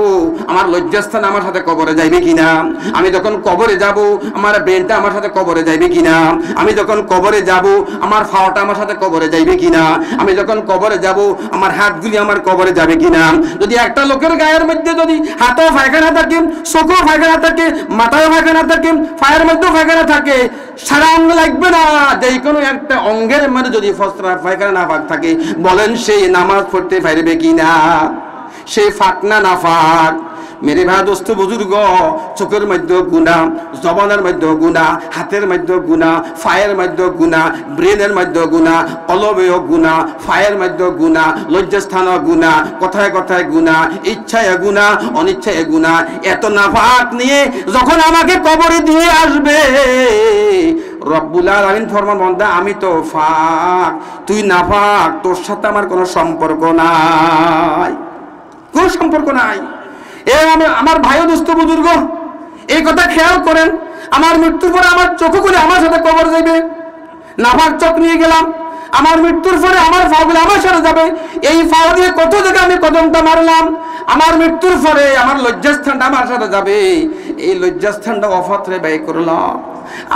আমার লজ্জাস্থান আমার সাথে কবরে যাইবে কিনা, আমি যখন কবরে যাব আমার ব্রেনটা আমার সাথে কবরে যাইবে কিনা, আমি যখন কবরে যাব আমার ফাওয়াটা আমার সাথে কবরে যাইবে কিনা, আমি যখন কবরে যাব আমার হাতগুলি আমার কবরে যাবে কিনা। যদি একটা লোকের গায়ের মধ্যে যদি হাতেও পায়খানা থাকে, চোখেও পায়খানা থাকে, মাথায় পায়খানা থাকে, পায়ের মধ্যেও পায়খানা থাকে, সারা অঙ্গ লাগবে না, যে কোনো একটা অঙ্গের মধ্যে যদি পায়খানা না ফাঁক থাকে, বলেন সেই নামাজ পড়তে পারবে কিনা? সেই ফাঁক না না ফাঁক? মেরে ভাই দোস্ত বুজুর্গ, চোখের মধ্যে গুনাহ, জবানের মধ্যে গুনাহ, হাতের মধ্যে গুনাহ, পায়ের মধ্যে গুনাহ, ব্রেনের মধ্যে গুনাহ, কলবেও গুনাহ, পায়ের মধ্যে গুনাহ, লজ্জাস্থানও গুনাহ, কথায় কথায় গুনাহ, ইচ্ছায় গুনাহ, অনিচ্ছায় গুনাহ। এত নাফাক নিয়ে যখন আমাকে কবরে দিয়ে আসবে, রব্বুল আলামিন ফরমান, বান্দা আমি তো ফাক, তুই নাফাক, তোর সাথে আমার কোনো সম্পর্ক নাই, কোনো সম্পর্ক নাই। আমার ভাই দোস্ত বুজুর্গ, এই কথা খেয়াল করেন। আমার মৃত্যুর পরে আমার চোখে করে আমার সাথে কবর যাবে, নাফাক চোখ নিয়ে গেলাম, আমার মৃত্যুর পরে আমার ফাগুলো আমার সাথে যাবে। এই ফাও দিয়ে কত জায়গায় আমি কদমটা মারলাম, আমার মৃত্যুর পরে আমার লজ্জাস্থানটা আমার সাথে যাবে। এই লজ্জাস্থানটা অফাতরে ব্যয় করলাম,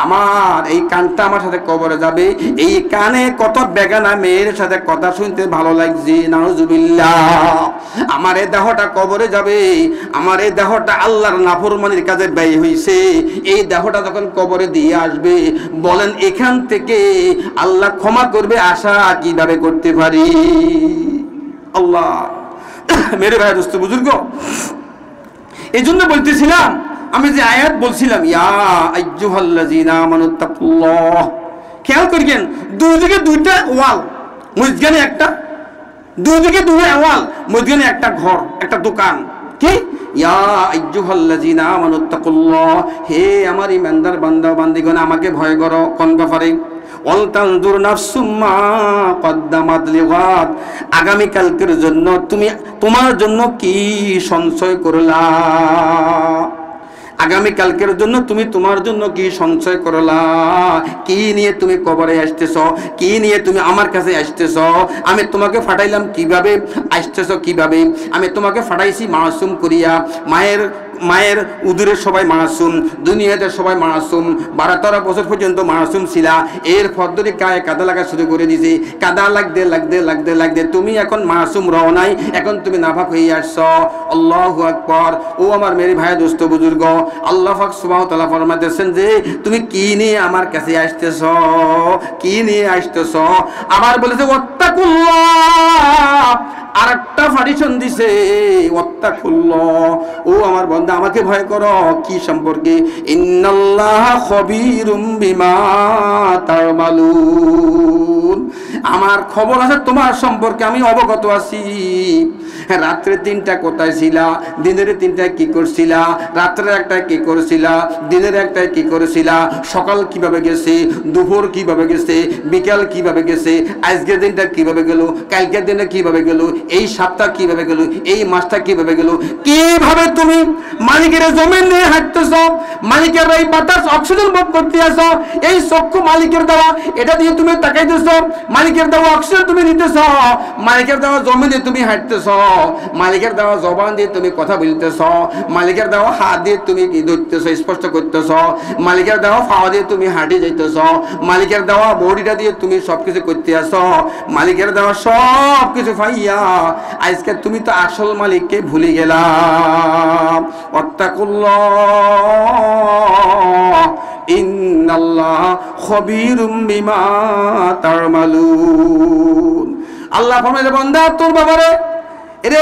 আমার এই কানটা আমার সাথে কবরে যাবে। এই কানে কত বেগানা মেয়ের সাথে কথা শুনতে ভালো লাগছে, নাউজুবিল্লাহ। আমার এই দেহটা কবরে যাবে, আমার এই দেহটা আল্লাহর নাফরমানির কাজে ব্যয় হয়েছে। এই দেহটা যখন কবরে দিয়ে আসবে, বলেন এখান থেকে আল্লাহ ক্ষমা করবে আশা কিভাবে করতে পারি? আল্লাহ মেরে ভাই দোস্ত বুজুর্গ, এই জন্য বলতেছিলাম, আমি যে আয়াত বলছিলাম, ইয়া আইয়ুহাল্লাযীনা আমানুত্তাকুল্লাহ, খেয়াল করিয়েন, দুইদিকে দুইটা ওয়াল, মধ্যখানে একটা, দুইদিকে দুইটা ওয়াল, মধ্যখানে একটা ঘর, একটা দোকান। কি? ইয়া আইয়ুহাল্লাযীনা আমানুত্তাকুল্লাহ, হে আমার ঈমানদার বান্দা বান্দিগণ, আমাকে ভয় করো। কোন ব্যাপারে? ওয়ালতানজুর নাফসুম মা কদ্দামাত লিগাদ, আগামী কালকের জন্য তুমি তোমার জন্য কি সঞ্চয় করলা, আগামী কালকের জন্য তুমি তোমার জন্য কি সঞ্চয় করলা, কি নিয়ে তুমি কবরে আসতেছ, কি নিয়ে তুমি আমার কাছে আসতেছ, আমি তোমাকে ফাটাইলাম কিভাবে, আসতেছ কিভাবে? আমি তোমাকে ফাটাইছি মাসুম করিয়া, মায়ের উদরের সবাই মাসুম, দুনিয়াতে সবাই মাসুম, 12-13 বছর পর্যন্ত মাসুম ছিলা। এর ফদ্দরি গায়ে কাদা লাগা শুরু করে দিছে, কাদা লাগতে লাগতে লাগতে লাগতে তুমি এখন মাসুম রও নাই, এখন তুমি নাফাক হয়ে আসছ। আল্লাহু আকবার। ও আমার মেরে ভাই দোস্ত বুজুর্গ, আল্লাহ পাক সুবহানাহু ওয়া তাআলা ফরমাইতেছেন যে তুমি কি নিয়ে আমার কাছে আসতেছ, কি নিয়ে আসতেছ? আবার বলেছে ওয়াত্তাকুল্লাহ, আরেকটা পার্টিশন দিছে, ওয়াত্তাকুল্লাহ, ও আমার বান্দা আমাকে ভয় করো। কি সম্পর্কে? ইন্নাল্লাহা খবীরুম বিমা তা'মালুন, আমার খবর আছে তোমার সম্পর্কে, আমি অবগত আছি। রাত্রে 3টা কোথায় ছিলা, দিনের 3টায় কি করছিলা, রাত্রে 1টায় কি করছিলা, দিনের 1টায় কি করছিলা, সকাল কিভাবে গেছে, দুপুর কিভাবে গেছে, বিকাল কিভাবে গেছে, আজকের দিনটা কিভাবে গেল, কালকের দিনটা কিভাবে গেল, এই সপ্তাহ কিভাবে গেল, এই মাসটা কিভাবে গেল, কিভাবে তুমি মালিকের জমিন নিয়ে হাঁটতেছ, মালিকের এই বাতাস অক্সিজেন ভোগ করতে আসো, এই চক্ষু মালিকের দেওয়া, এটা দিয়ে তুমি তাকাইতেছ, মালিকের দেওয়া অক্সিজেন তুমি নিতেছ, মালিকের দেওয়া জমি দিয়ে তুমি হাঁটতেছ, মালিকের দেওয়া জবান দিয়ে তুমি কথা বলতেছ, মালিকের দেওয়া হাত দিয়ে তুমি ধরতেছ, স্পষ্ট করতেছ, মালিকের দেওয়া পাওয়া দিয়ে তুমি হাঁটে যাইতেছ, মালিকের দেওয়া বডিটা দিয়ে তুমি সবকিছু করতে আসো, মালিকের দেওয়া সব কিছু পাইয়া আজকে তুমি তো আসল মালিককে ভুলে গেলা। ওয়াত্তাকুল্লাহ ইন্নাল্লাহ খবীরুম বিমা তা'মালুন। আল্লাহ ফরমায়, বান্দা তোর ব্যাপারে,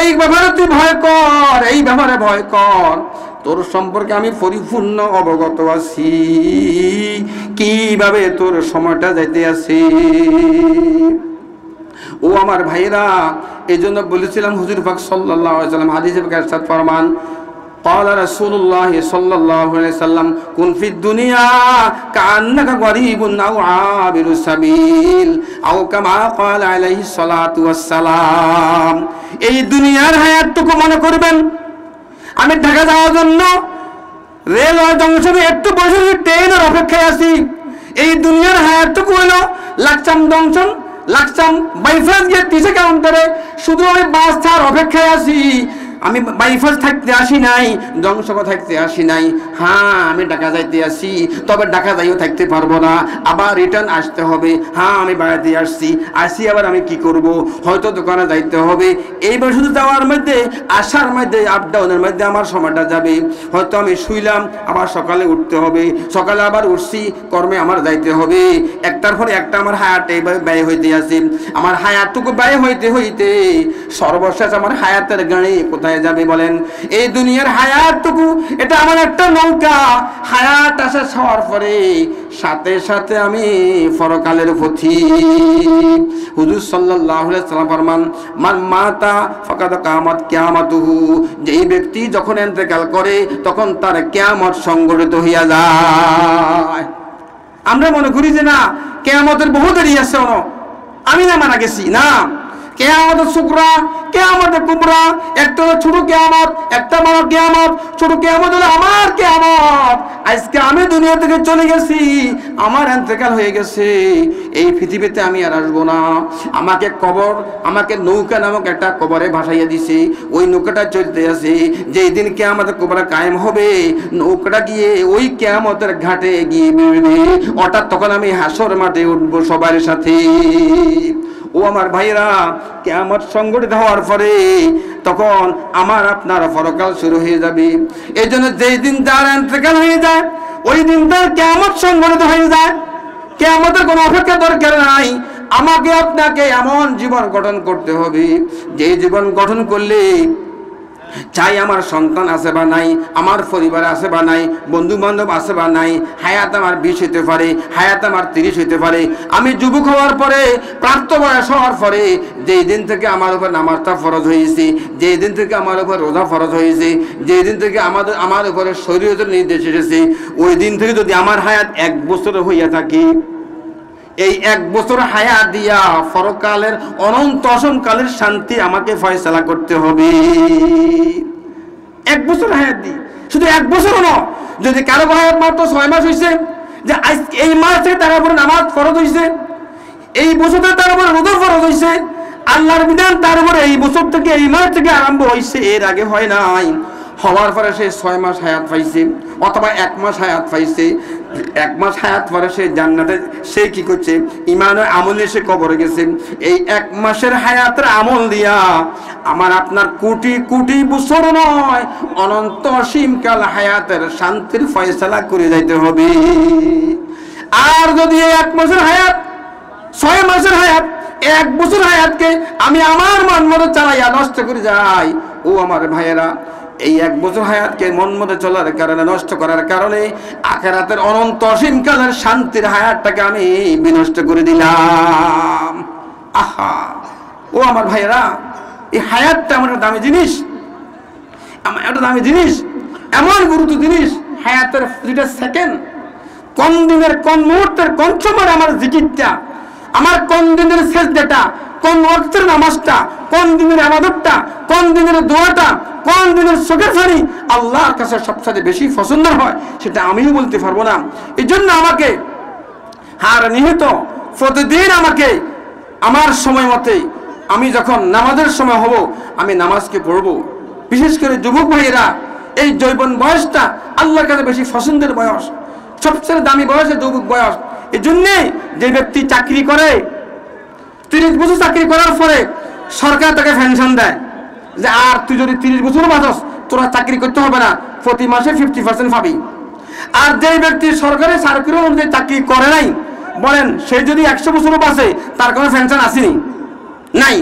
এই ব্যাপারে তুই ভয় কর, এই ব্যাপারে ভয় কর, তোর সম্পর্কে আমি পরিপূর্ণ অবগত আছি, কিভাবে তোর সময়টা যাইতে আছে। ও আমার ভাইরা, এই জন্য বলেছিলাম হুজুর পাক সাল্লাল্লাহু আলাইহি ওয়াসাল্লাম হাদিসে পাকের সাথে ফরমান, قال رسول الله صلى الله عليه وسلم كن في الدنيا كأنك غريب أو عابر السبيل أو كما قال عليه الصلاة والسلام। এই দুনিয়ার হায়াতটুকু মনে করবেন, আমি ঢাকা যাওয়ার জন্য রেলওয়ে জংশনে একটু বসে ট্রেনের অপেক্ষায় আছি। এই দুনিয়ার হায়াতটুকু হলো লাকসাম জংশন, লাকসাম বাইপাস গিয়ে 30 কাউন্টারে শুধু আমি বাস ছাড়ার অপেক্ষায় আছি। আমি বাইফাস থাকতে আসি নাই, ধ্বংসক থাকতে আসি নাই। হ্যাঁ, আমি ঢাকা যাইতে আসি, তবে ঢাকা যাইও থাকতে পারবো না, আবার রিটার্ন আসতে হবে। হ্যাঁ, আমি বাড়াতে আসি আবার আমি কি করব, হয়তো দোকানে যাইতে হবে। এইবার শুধু যাওয়ার মধ্যে আসার মধ্যে আপ ডাউনের মধ্যে আমার সময়টা যাবে। হয়তো আমি শুইলাম, আবার সকালে উঠতে হবে, সকালে আবার উঠছি, কর্মে আমার যাইতে হবে। একটার পর একটা আমার হায়াত এইভাবে ব্যয় হইতে আছে। আমার হায়াতটুকু ব্যয় হইতে হইতে সর্বশেষ আমার হায়াতের গাড়ি কোথায় যাবে বলেন? এই দুনিয়ার হায়াতটুকু এটা আমার একটা নৌকা। হায়াত আসা হওয়ার পরে সাথে সাথে আমি পরকালের পথি। হুজুর সাল্লাল্লাহু আলাইহি ওয়াসাল্লাম ফরমান, মান মাতা ফাকাদ কামাত কিয়ামাতুহু, যেই ব্যক্তি যখন ইন্তেকাল করে তখন তার কিয়ামত সংঘটিত হইয়া যায়। আমরা মনে করি যে না, কিয়ামতের বহু দেরি আছে, আমি না মারা গেছি। না, কিয়ামতের সুকরা, কিয়ামতের কুবরা, একটা হলো ছোট কিয়ামত, একটা বড় কিয়ামত। ছোট কিয়ামত হলো আমার কিয়ামত। আজকে আমি দুনিয়া থেকে চলে গেছি, আমার ইন্তেকাল হয়ে গেছে, এই পৃথিবীতে আমি আর আসবো না। আমাকে নৌকা নামক একটা কবরে ভাসাইয়া দিছে। ওই নৌকাটা চলতে আছে, যেই দিন কিয়ামতের কুবরা কায়েম হবে, নৌকাটা গিয়ে ওই কিয়ামতের ঘাটে গিয়ে মিলবে। অর্থাৎ তখন আমি হাসর মাঠে উঠবো সবার সাথে। ও আমার ভাইরা, কিয়ামত সংঘটিত হওয়ার পরে তখন আমার আপনার পরকাল শুরু হয়ে যাবে। এই জন্য যেই দিন যার ইন্তেকাল হয়ে যায়, ওই দিন তার কিয়ামত সংঘটিত হয়ে যায়। কিয়ামতের কোনো অপেক্ষা দরকার নাই। আমাকে আপনাকে এমন জীবন গঠন করতে হবে, যে জীবন গঠন করলে চাই আমার সন্তান আছে বা নাই, আমার পরিবার আছে বা নাই, বন্ধু বান্ধব আছে বা নাই, হায়াত আমার 20 হইতে পারে, হায়াত আমার 30 হইতে পারে। আমি যুবক হওয়ার পরে, প্রাপ্ত বয়স হওয়ার পরে, যেই দিন থেকে আমার উপর নামাজটা ফরজ হয়েছে, যেই দিন থেকে আমার উপর রোজা ফরজ হয়েছে, যেই দিন থেকে আমার উপরে শরীয়তের নির্দেশ এসেছে, ওই দিন থেকে যদি আমার হায়াত 1 বছর হইয়া থাকে, এই 1 বছর হায়াত দিয়া পরকালের অনন্ত অসংকালের শান্তি আমাকে ফয়সালা করতে হবে। 1 বছর হায়াত দি, শুধু 1 বছরও নয়। যদি কারো হায়াত মাত্র 6 মাস হয়েছে, যে এই মাস থেকে তার উপরে নামাজ ফরজ হয়েছে, এই বছর থেকে তার উপরে রোজা ফরজ হয়েছে, আল্লাহর বিধান তার উপরে এই বছর থেকে, এই মাস থেকে আরম্ভ হয়েছে, এর আগে হয় নাই। হওয়ার পরে সে 6 মাস হায়াত পাইছে, অথবা 1 মাস হায়াত পাইছে। 1 মাস হায়াত পরে সে জান্নাতে, সে কি করছে? ঈমান ও আমলে সে কবরে গেছে। এই 1 মাসের হায়াতের আমল দিয়া আমার আপনার কোটি কোটি বছর নয়, অনন্ত অসীমকাল হায়াতের শান্তির ফয়সালা করে যাইতে হবে। আর যদি 1 মাসের হায়াত, 6 মাসের হায়াত, 1 বছর হায়াতকে আমি আমার মন মতো চালাইয়া নষ্ট করে যাই, ও আমার ভাইয়েরা, এই 1 বছর হায়াতকে মন মতো চলার কারণে, নষ্ট করার কারণে আখিরাতের অনন্ত অসীমকালের শান্তির হায়াতটাকে আমি বিনষ্ট করে দিলাম। আহা, ও আমার ভাইয়েরা, এই হায়াতটা আমার একটা দামি জিনিস, একটা দামি জিনিস, এমন গুরুত্ব জিনিস। হায়াতের যেটা সেকেন্ড, কোন দিনের, কোন মুহূর্তের, কোন সময় আমার জিকিরটা, আমার কোন দিনের সেজদাটা, কোন ওয়াক্তের নামাজটা, কোন দিনের ইবাদতটা, কোন দিনের দোয়াটা, কোন দিনের চোখের পানি আল্লাহর কাছে সবচেয়ে বেশি পছন্দ হয়, সেটা আমিও বলতে পারবো না। এই জন্য আমাকে হার নিহিত প্রতিদিন আমাকে আমার সময় মতে, আমি যখন নামাজের সময় হব, আমি নামাজকে পড়বো। বিশেষ করে যুবক ভাইয়েরা, এই যৌবন বয়সটা আল্লাহর কাছে বেশি পছন্দের বয়স, সবচেয়ে দামি বয়স যুবক বয়স। এই জন্যে যে ব্যক্তি চাকরি করে, 30 বছর চাকরি করার পরে সরকার তাকে পেনশন দেয়, যে আর তুই যদি 30 বছর বাঁচস, তোরা চাকরি করতে হবে না, প্রতি মাসে 50% পাবি। আর যে ব্যক্তি সরকারি সার্কুলার অনুযায়ী চাকরি করে নাই, বলেন সে যদি 100 বছরও বাঁচে, তার কোনো পেনশন আসেনি, নাই।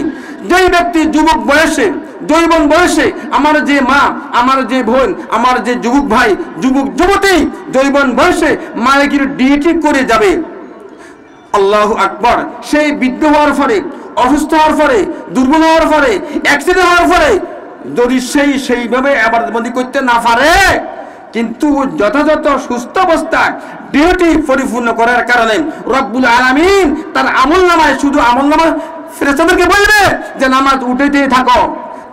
যেই ব্যক্তি যুবক বয়সে, যৌবন বয়সে, আমার যে মা, আমার যে বোন, আমার যে যুবক ভাই, যুবক যুবতী যৌবন বয়সে মালিকের ডিউটি করে যাবে, আল্লাহু আকবার, সেই বৃদ্ধ হওয়ার পরে, অসুস্থ হওয়ার পরে, দুর্বল হওয়ার পরে, অ্যাক্সিডেন্ট হওয়ার পরে যদি সেইভাবে ইবাদতবন্দি করতে না পারে, কিন্তু যথাযথ সুস্থ অবস্থায় ডিউটি পরিপূর্ণ করার কারণে রব্বুল আলামিন তার আমলনামায়, শুধু আমলনামায় ফেরেশতাদেরকে বলবে যে নামাজ উঠাইতে থাকো,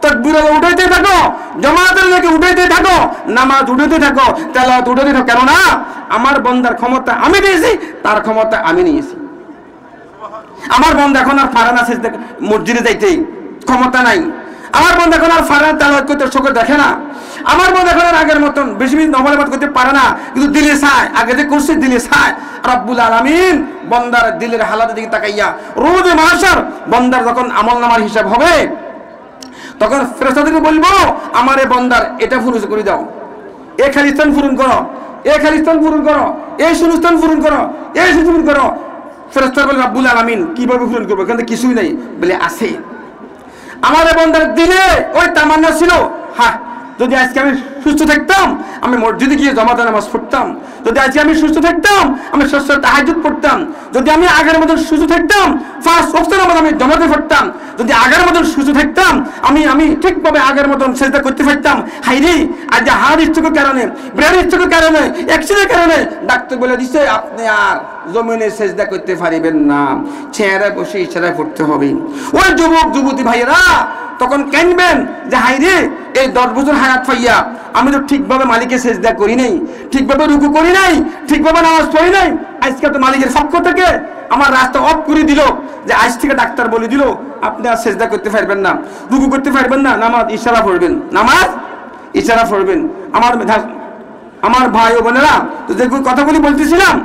তাকবীর উঠাইতে থাকো, জামাতের নাকি উঠাইতে থাকো, নামাজ উঠাইতে থাকো, তেলাওয়াত উঠাইতে থাকো। কেননা আমার বান্দার ক্ষমতা আমি দিয়েছি, তার ক্ষমতা আমি নিয়েছি। আমার বান্দা এখন আর পারে না মসজিদে যাইতে, ক্ষমতা নাই। আমার বোন এখন আর ফারহান তেলাওয়াত করতে চোখে দেখে না, আমার বোন এখন আর আগের মতন বেশি বেশি নফল করতে পারে না, কিন্তু দিলে চায়, আগে যে করছে দিলে চায়। রব্বুল আলামিন বান্দার দিলের হালাতের দিকে তাকাইয়া রোজ মাহশর বান্দার যখন আমলনামার হিসাব হবে তখন ফেরেশতাদেরকে বলবো আমার এই বান্দার এটা পূরণ করে দাও, এই খালিস্তান পূরণ করো, এই খালিস্তান পূরণ করো, এই শূন্যস্থান পূরণ করো, এই পূরণ করো। ফেরেশতারা বলে রব্বুল আলামিন কিভাবে পূরণ করবো, এখানে কিছুই নাই। বলে আছে, আমার এই বান্দার দিলে ওই তামান্না ছিল, হ্যাঁ যদি আজকে আমি সুস্থ থাকতাম আমি মসজিদে গিয়ে জমাতে নামাজ পড়তাম, যদি আজকে আমি সুস্থ থাকতাম আমি ষষ্ঠ তাহাজ্জুদ পড়তাম, যদি আমি আগের মতন সুস্থ থাকতাম 5 ওয়াক্ত নামাজ আমি জমাতে পড়তাম, যদি আগের মতন সুস্থ থাকতাম আমি ঠিকভাবে আগের মতন সেজদা করতে পারতাম। হাইরে আজ হাড় স্ট্রোকের কারণে, ব্রেন স্ট্রোকের কারণে, অ্যাক্সিডেন্টের কারণে ডাক্তার বলে দিচ্ছে আপনি আর জমিনে সেজদা করতে পারিবেন না, চেয়ারে বসে ইশারা করতে হবে। ওই যুবক যুবতী ভাইয়েরা তখন কাঁদবেন যে হাইরে এই 10 বছর হায়াত পাইয়া আমি তো ঠিকভাবে মালিকের সেজদা করি নাই, ঠিকভাবে রুকু করি নাই, ঠিকভাবে নামাজ পড়ি নাই, আজকে তো মালিকের পক্ষ থেকে আমার রাস্তা অফ করে দিল, যে আজ থেকে ডাক্তার বলে দিল আপনি আর সেজদা করতে পারবেন না, রুকু করতে পারবেন না, নামাজ ইশারা পড়বেন, নামাজ ইশারা পড়বেন। আমার ভাই ও বোনেরা, তো যে কথাগুলি বলতেছিলাম,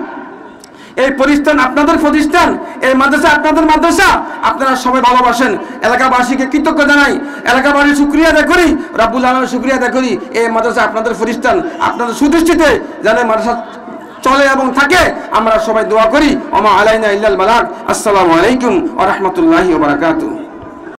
এই প্রতিষ্ঠান আপনাদের প্রতিষ্ঠান, এই মাদ্রাসা আপনাদের মাদ্রাসা, আপনারা সবাই ভালোবাসেন। এলাকাবাসীকে কৃতজ্ঞ জানাই, এলাকাবাসীর শুকরিয়া আদায় করি, রব্বুল আলামিনের শুকরিয়া আদায় করি। এই মাদ্রাসা আপনাদের প্রতিষ্ঠান, আপনাদের সুদৃষ্টিতে যেন মাদ্রাসা চলে এবং থাকে, আমরা সবাই দোয়া করি। ওমা আলাইনা ইল্লাল বালাগ। আসসালামু আলাইকুম ওয়া রাহমাতুল্লাহি ওয়া বারাকাতুহু।